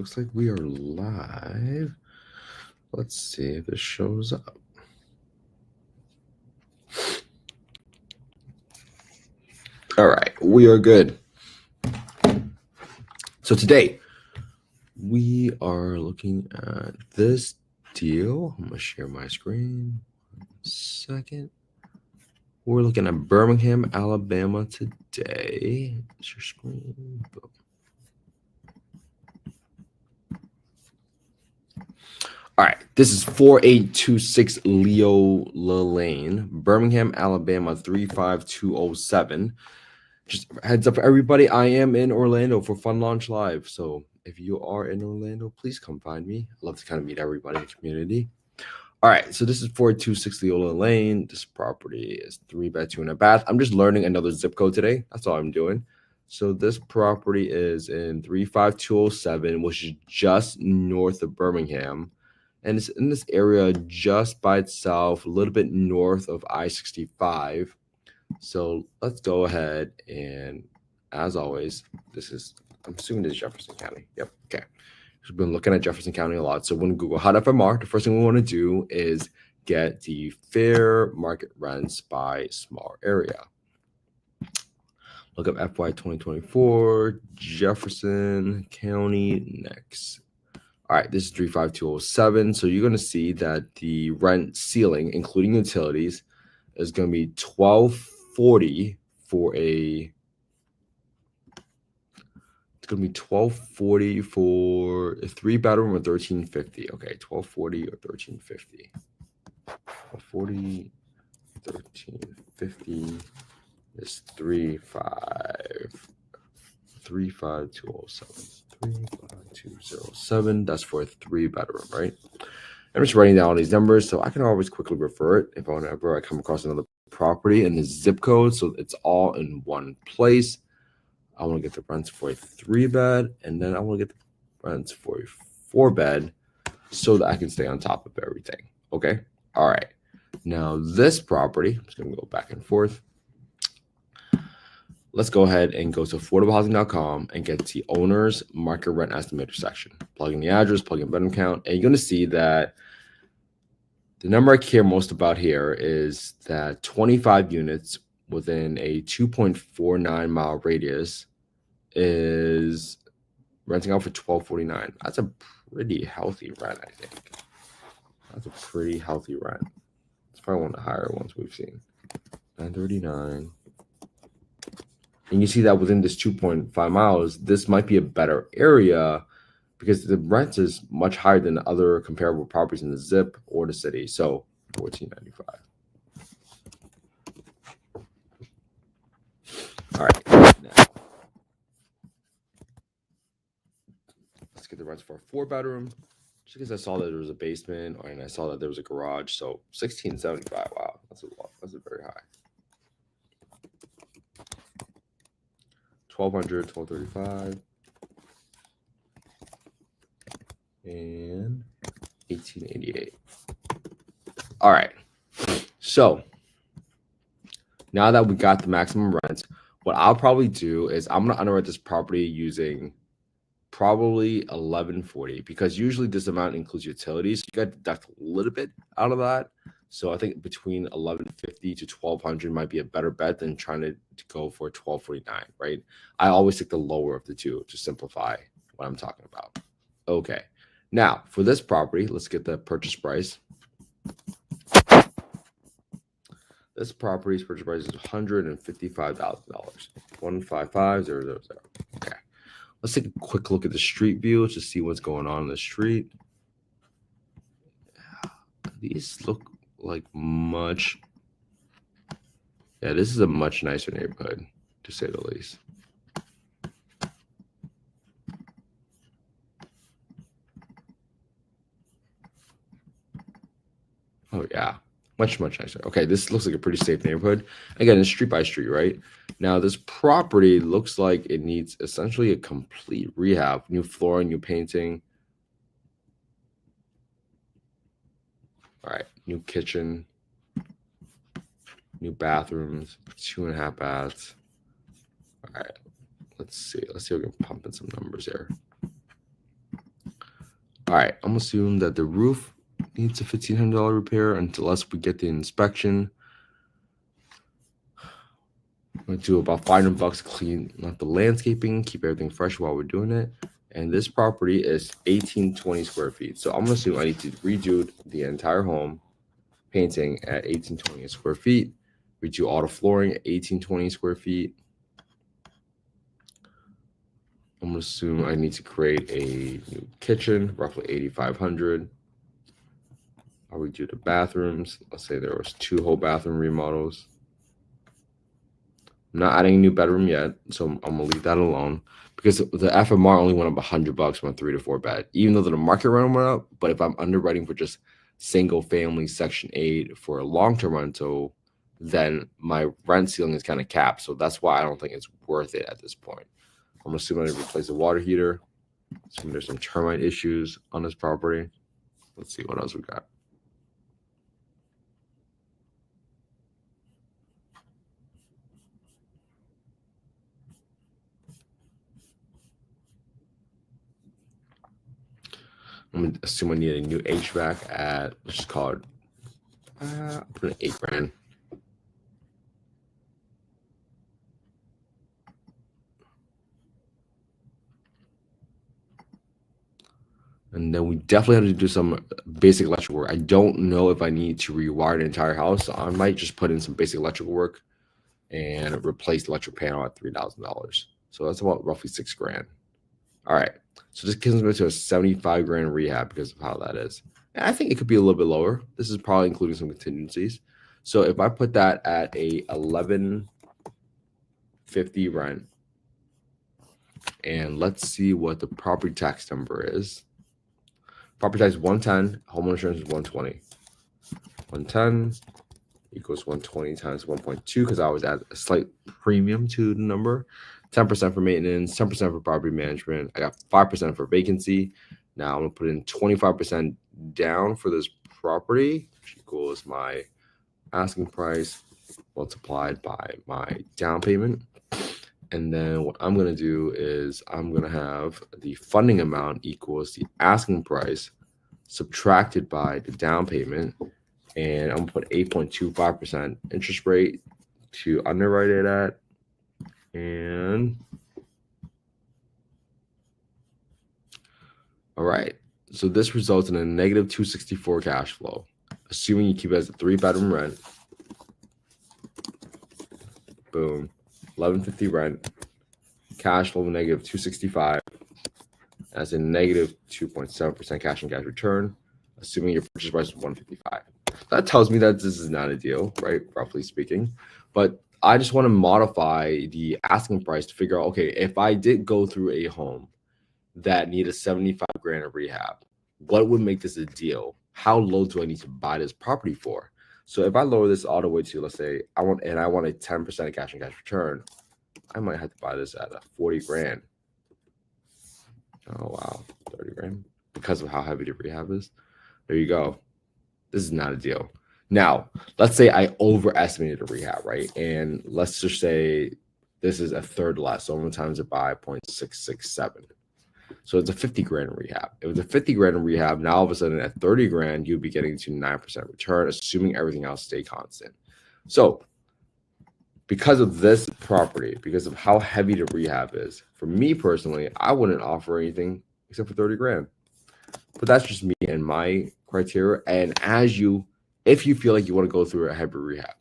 looks like we are live. Let's see if this shows up. All right, we are good. So today we are looking at this deal. I'm gonna share my screen. 1 second. We're looking at Birmingham, Alabama today. It's your screen. Boom. All right, this is 4826 Leola Lane, Birmingham, Alabama 35207. Just heads up for everybody, I am in Orlando for Fun Launch Live. So if you are in Orlando, please come find me. I'd love to kind of meet everybody in the community. All right, so this is 4226 Leola Lane. This property is 3 bed, 2 and a bath. I'm just learning another zip code today. That's all I'm doing. So this property is in 35207, which is just north of Birmingham. And it's in this area just by itself, a little bit north of I-65. So let's go ahead and, as always, I'm assuming this is Jefferson County. Yep, okay. We've been looking at Jefferson County a lot. So when Google Hot FMR, the first thing we want to do is get the fair market rents by small area. Look up FY 2024, Jefferson County next. All right, this is 35207. So you're going to see that the rent ceiling, including utilities, is going to be $1240 for a. It's going to be $1240 for a 3-bedroom or $1350. Okay, $1240 or $1350. $1240, $1350 is 35207. 35207. That's for a 3-bedroom, right? I'm just writing down all these numbers so I can always quickly refer it if whenever I come across another property and the zip code, so it's all in one place. I want to get the rents for a 3-bed, and then I want to get the rents for a 4-bed so that I can stay on top of everything. Okay. All right. Now this property, I'm just going to go back and forth. Let's go ahead and go to affordablehousing.com and get the owner's market rent estimator section. Plug in the address, plug in bedroom count, and you're going to see that the number I care most about here is that 25 units within a 2.49 mile radius is renting out for $1249. That's a pretty healthy rent, I think. That's a pretty healthy rent. It's probably one of the higher ones we've seen. $939. And you see that within this 2.5 miles, this might be a better area because the rent is much higher than other comparable properties in the zip or the city. So $1495. All right. Now, let's get the rents for a 4-bedroom. Just because I saw that there was a basement and I saw that there was a garage. So $1675. Wow. That's a lot. That's a very high. $1,200, $1,235. And $1,888. All right. So now that we got the maximum rents, what I'll probably do is I'm going to underwrite this property using probably $1,140 because usually this amount includes utilities. You got to deduct a little bit out of that. So I think between $1,150 to $1,200 might be a better bet than trying to go for $1,249, right? I always take the lower of the two to simplify what I'm talking about. Okay. Now, for this property, let's get the purchase price. This property's purchase price is $155,000. 155,000. Okay. Let's take a quick look at the street view to see what's going on in the street. These look like much. Yeah, this is a much nicer neighborhood, to say the least. Oh, yeah. Much nicer. Okay, this looks like a pretty safe neighborhood. Again, it's street by street, right? Now, this property looks like it needs essentially a complete rehab. New flooring, new painting. All right, new kitchen. New bathrooms. 2.5 baths. All right, let's see. Let's see if we can pump in some numbers here. All right, I'm gonna assume that the roof needs a $1,500 repair unless we get the inspection. I'm gonna do about $500 clean up the landscaping, keep everything fresh while we're doing it. And this property is 1820 square feet. So I'm gonna assume I need to redo the entire home, painting at 1820 square feet, redo all the flooring at 1820 square feet. I'm gonna assume I need to create a new kitchen, roughly 8,500. I'll redo the bathrooms. Let's say there was 2 whole bathroom remodels. I'm not adding a new bedroom yet, so I'm gonna leave that alone because the FMR only went up $100 from a 3 to 4 bed, even though the market rent went up. But if I'm underwriting for just single family Section 8 for a long-term rental, then my rent ceiling is kind of capped. So that's why I don't think it's worth it at this point. I'm assuming I replace the water heater. Assuming there's some termite issues on this property. Let's see what else we got. I'm gonna assume I need a new HVAC at, let's just call it, put in $8,000. And then we definitely have to do some basic electrical work. I don't know if I need to rewire the entire house. So I might just put in some basic electrical work and replace the electric panel at $3,000. So that's about roughly $6,000. All right. So this gives me to a $75,000 rehab because of how that is. And I think it could be a little bit lower. This is probably including some contingencies. So if I put that at a $1,150 rent, and let's see what the property tax number is. Property tax is 110, home insurance is 120. 110 equals 120 times 1.2 because I always add a slight premium to the number. 10% for maintenance, 10% for property management. I got 5% for vacancy. Now I'm gonna put in 25% down for this property, which equals my asking price multiplied by my down payment. And then what I'm going to do is I'm going to have the funding amount equals the asking price subtracted by the down payment. And I'm going to put 8.25% interest rate to underwrite it at. And all right. So this results in a negative 264 cash flow, assuming you keep it as a 3-bedroom rent. Boom. 1150 rent, cash flow negative 265, as a negative 2.7% cash on cash return, assuming your purchase price is 155. That tells me that this is not a deal, right? Roughly speaking. But I just want to modify the asking price to figure out, okay, if I did go through a home that needed $75,000 of rehab, what would make this a deal? How low do I need to buy this property for? So if I lower this all the way to, let's say, I want a 10% cash on cash return, I might have to buy this at a $40,000. Oh wow, $30,000 because of how heavy the rehab is. There you go. This is not a deal. Now, let's say I overestimated the rehab, right? And let's just say this is a third less, so I'm gonna times it by 0.667. So it's a $50,000 rehab. If it's a $50,000 rehab, now all of a sudden at $30,000, you'd be getting to 9% return, assuming everything else stay constant. So because of this property, because of how heavy the rehab is, for me personally, I wouldn't offer anything except for $30,000. But that's just me and my criteria. And if you feel like you want to go through a heavy rehab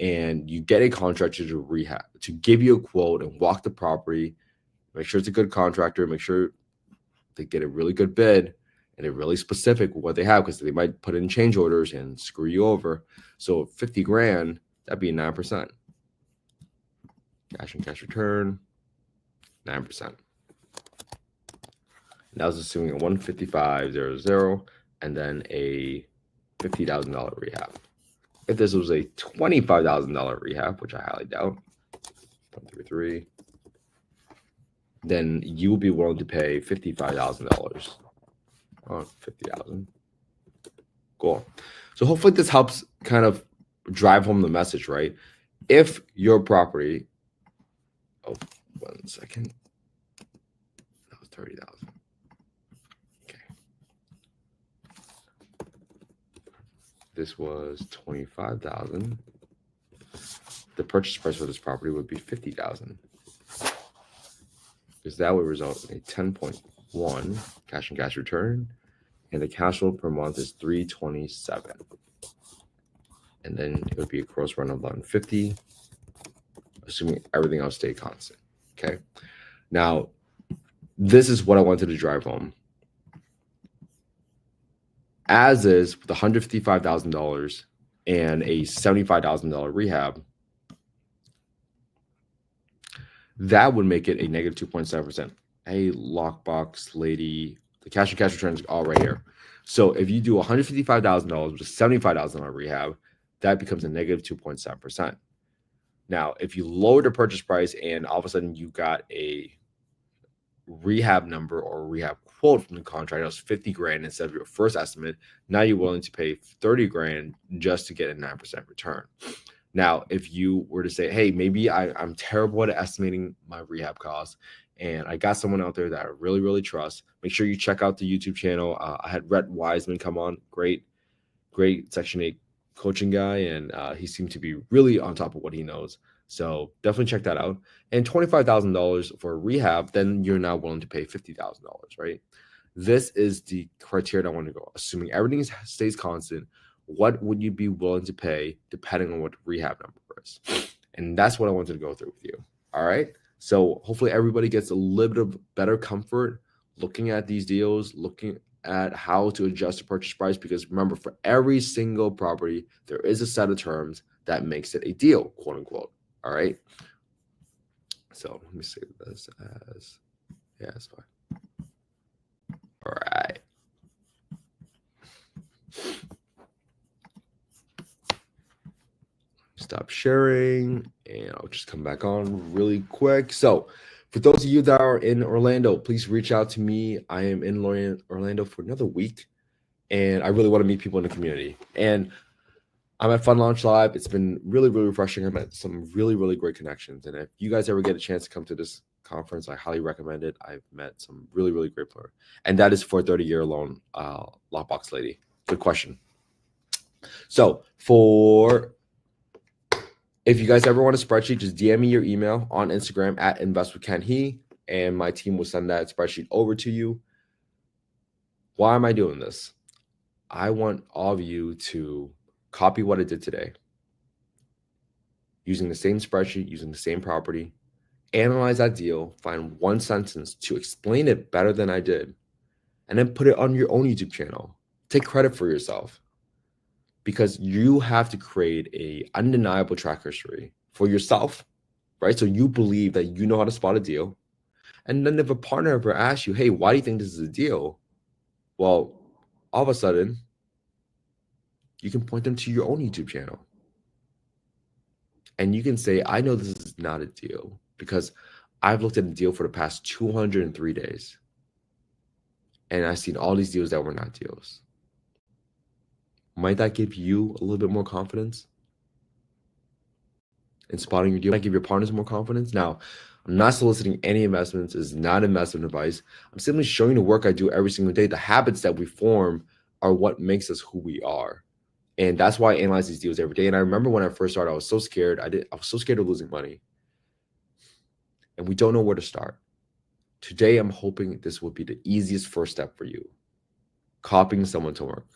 and you get a contractor to rehab, to give you a quote and walk the property, make sure it's a good contractor, make sure they get a really good bid and they're really specific with what they have because they might put in change orders and screw you over. So $50,000, that'd be 9%. Cash and cash return, 9%. And that was assuming a 155.00 and then a $50,000 rehab. If this was a $25,000 rehab, which I highly doubt, 0.33, then you will be willing to pay $55,000. Oh, $50,000. Cool. So hopefully this helps kind of drive home the message, right? If your property, oh, 1 second, that was 30,000. Okay. this was 25,000, the purchase price for this property would be 50,000, because that would result in a 10.1 cash and cash return, and the cash flow per month is 327, and then it would be a gross run of 1150, assuming everything else stayed constant. Okay, now this is what I wanted to drive home. As is with $155,000 and a $75,000 rehab, that would make it a negative 2.7%. Hey, lockbox lady, the cash and cash returns are all right here. So if you do $155,000 with a $75,000 rehab, that becomes a negative 2.7%. Now, if you lower the purchase price and all of a sudden you got a rehab number or rehab quote from the contract that was 50 grand instead of your first estimate, now you're willing to pay 30 grand just to get a 9% return. Now, if you were to say, hey, maybe I'm terrible at estimating my rehab costs, and I got someone out there that I really, really trust, make sure you check out the YouTube channel. I had Rhett Wiseman come on, great Section 8 coaching guy, and he seemed to be really on top of what he knows. So definitely check that out. And $25,000 for a rehab, then you're now willing to pay $50,000, right? This is the criteria that I want to go. Assuming everything stays constant, what would you be willing to pay depending on what the rehab number is? And that's what I wanted to go through with you. All right. So hopefully everybody gets a little bit of better comfort looking at these deals, looking at how to adjust the purchase price, because remember, for every single property, there is a set of terms that makes it a deal, quote unquote. All right. So let me save this as, yeah, it's fine. All right. Stop sharing, and I'll just come back on really quick. So for those of you that are in Orlando, please reach out to me. I am in Orlando for another week, and I really want to meet people in the community. And I'm at Fun Launch Live. It's been really, really refreshing. I've met some really, really great connections. And if you guys ever get a chance to come to this conference, I highly recommend it. I've met some really, really great players. And that is for a 30-year loan, lockbox lady. Good question. So if you guys ever want a spreadsheet, just DM me your email on Instagram at investwithkenhe, and my team will send that spreadsheet over to you. Why am I doing this? I want all of you to copy what I did today, using the same spreadsheet, using the same property, analyze that deal, find one sentence to explain it better than I did, and then put it on your own YouTube channel. Take credit for yourself, because you have to create a undeniable track history for yourself, right? So you believe that you know how to spot a deal. And then if a partner ever asks you, hey, why do you think this is a deal? Well, all of a sudden, you can point them to your own YouTube channel. And you can say, I know this is not a deal because I've looked at a deal for the past 203 days. And I've seen all these deals that were not deals. Might that give you a little bit more confidence in spotting your deal? Might give your partners more confidence? Now, I'm not soliciting any investments. It's not investment advice. I'm simply showing the work I do every single day. The habits that we form are what makes us who we are. And that's why I analyze these deals every day. And I remember when I first started, I was so scared. I was so scared of losing money. And we don't know where to start. Today, I'm hoping this will be the easiest first step for you. Copying someone's homework.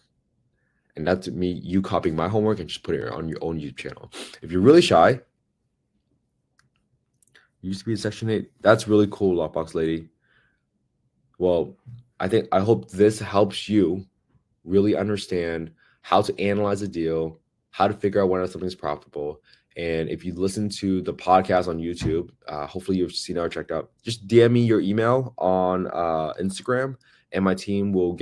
And that's me, you copying my homework and just putting it on your own YouTube channel. If you're really shy, you used to be in Section 8. That's really cool, lockbox lady. Well, I hope this helps you really understand how to analyze a deal, how to figure out whether something's profitable. And if you listen to the podcast on YouTube, hopefully you've seen or checked out, just DM me your email on Instagram, and my team will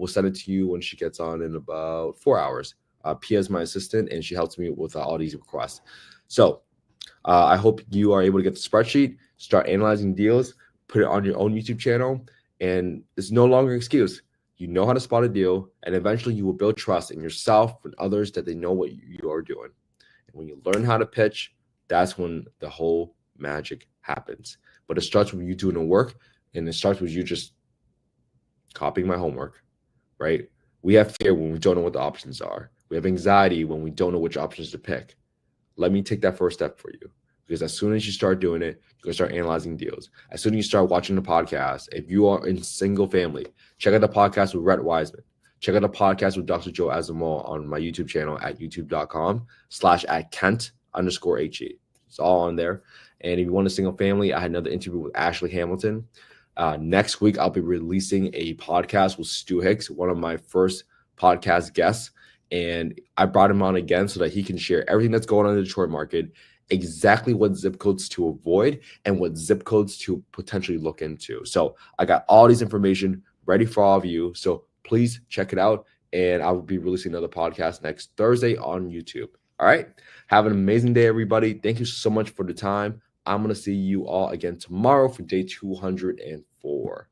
send it to you when she gets on in about 4 hours. Pia is my assistant, and she helps me with all these requests. So I hope you are able to get the spreadsheet, start analyzing deals, put it on your own YouTube channel, and it's no longer an excuse. You know how to spot a deal, and eventually you will build trust in yourself and others that they know what you are doing. And when you learn how to pitch, that's when the whole magic happens. But it starts with you doing the work, and it starts with you just copying my homework, right? We have fear when we don't know what the options are. We have anxiety when we don't know which options to pick. Let me take that first step for you. Because as soon as you start doing it, you're going to start analyzing deals. As soon as you start watching the podcast, if you are in single family, check out the podcast with Rhett Wiseman. Check out the podcast with Dr. Joe Asamoah on my YouTube channel at youtube.com/@Kent_HE. It's all on there. And if you want a single family, I had another interview with Ashley Hamilton. Next week, I'll be releasing a podcast with Stu Hicks, one of my first podcast guests. And I brought him on again so that he can share everything that's going on in the Detroit market, exactly what zip codes to avoid and what zip codes to potentially look into. So I got all these information ready for all of you. So please check it out. And I will be releasing another podcast next Thursday on YouTube. All right. Have an amazing day, everybody. Thank you so much for the time. I'm going to see you all again tomorrow for day 204.